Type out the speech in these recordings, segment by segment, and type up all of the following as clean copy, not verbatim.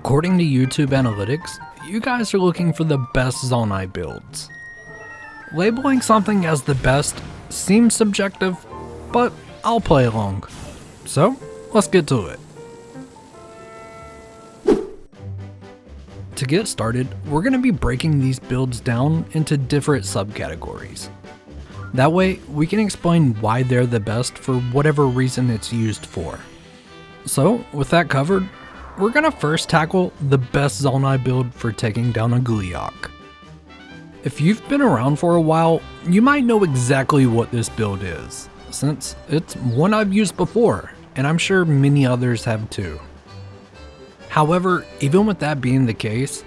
According to YouTube analytics, you guys are looking for the best Zonai builds. Labeling something as the best seems subjective, but I'll play along. So, let's get to it. To get started, we're going to be breaking these builds down into different subcategories. That way, we can explain why they're the best for whatever reason it's used for. So, with that covered, we're going to first tackle the best Zonai build for taking down a Gleeok. If you've been around for a while, you might know exactly what this build is, since it's one I've used before, and I'm sure many others have too. However, even with that being the case,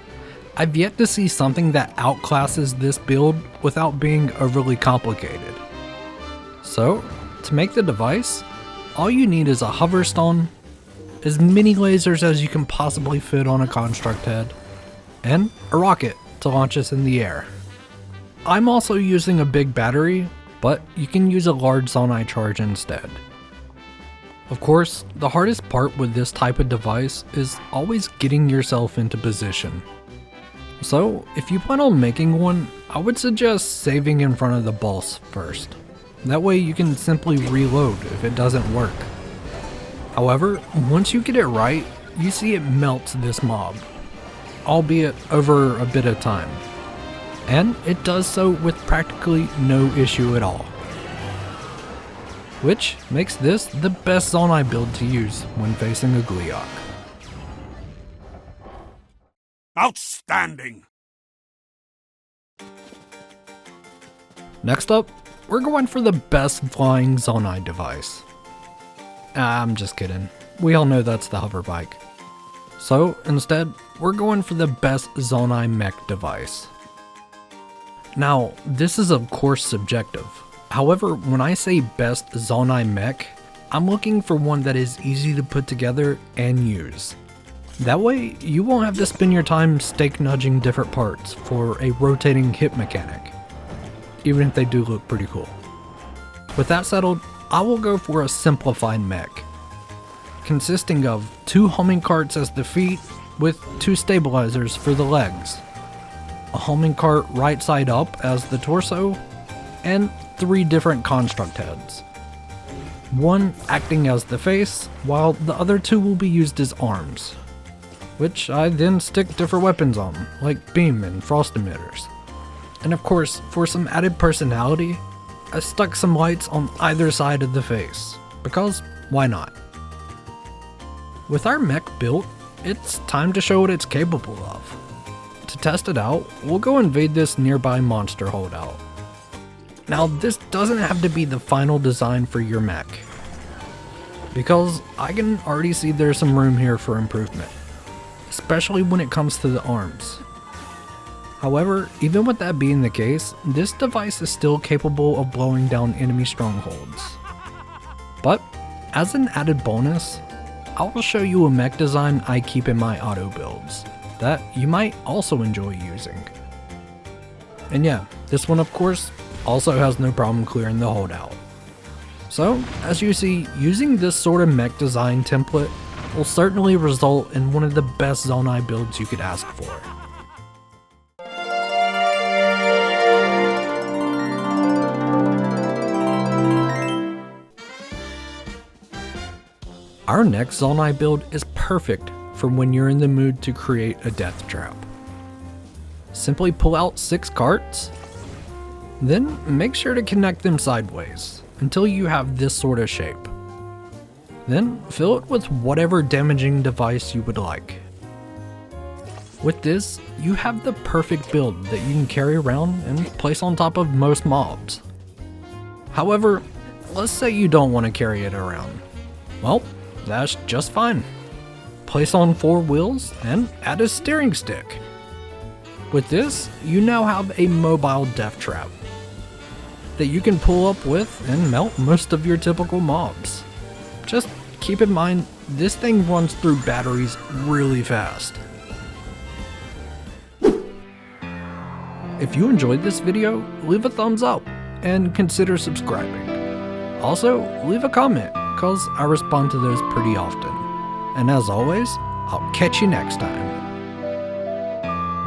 I've yet to see something that outclasses this build without being overly complicated. So, to make the device, all you need is a hover stone, as many lasers as you can possibly fit on a construct head, and a rocket to launch us in the air. I'm also using a big battery, but you can use a large Zonai charge instead. Of course, the hardest part with this type of device is always getting yourself into position. So, if you plan on making one, I would suggest saving in front of the boss first. That way you can simply reload if it doesn't work. However, once you get it right, you see it melts this mob, albeit over a bit of time. And it does so with practically no issue at all. Which makes this the best Zonai build to use when facing a Gleeok. Outstanding! Next up, we're going for the best flying Zonai device. I'm just kidding. We all know that's the hover bike. So instead, we're going for the best Zonai mech device. Now, this is of course subjective. However, when I say best Zonai mech, I'm looking for one that is easy to put together and use. That way, you won't have to spend your time stake nudging different parts for a rotating hip mechanic, even if they do look pretty cool. With that settled, I will go for a simplified mech, consisting of 2 homing carts as the feet with 2 stabilizers for the legs, a homing cart right side up as the torso, and 3 different construct heads. One acting as the face, while the other 2 will be used as arms, which I then stick different weapons on, like beam and frost emitters. And of course, for some added personality, I stuck some lights on either side of the face, because why not? With our mech built, it's time to show what it's capable of. To test it out, we'll go invade this nearby monster holdout. Now, this doesn't have to be the final design for your mech, because I can already see there's some room here for improvement, especially when it comes to the arms. However, even with that being the case, this device is still capable of blowing down enemy strongholds. But, as an added bonus, I will show you a mech design I keep in my auto builds that you might also enjoy using. And yeah, this one of course also has no problem clearing the holdout. So, as you see, using this sort of mech design template will certainly result in one of the best Zonai builds you could ask for. Our next Zonai build is perfect for when you're in the mood to create a death trap. Simply pull out 6 carts, then make sure to connect them sideways until you have this sort of shape. Then fill it with whatever damaging device you would like. With this, you have the perfect build that you can carry around and place on top of most mobs. However, let's say you don't want to carry it around. Well, that's just fine. Place on 4 wheels and add a steering stick. With this, you now have a mobile death trap that you can pull up with and melt most of your typical mobs. Just keep in mind, this thing runs through batteries really fast. If you enjoyed this video, leave a thumbs up and consider subscribing. Also, leave a comment, cause I respond to those pretty often. And as always, I'll catch you next time.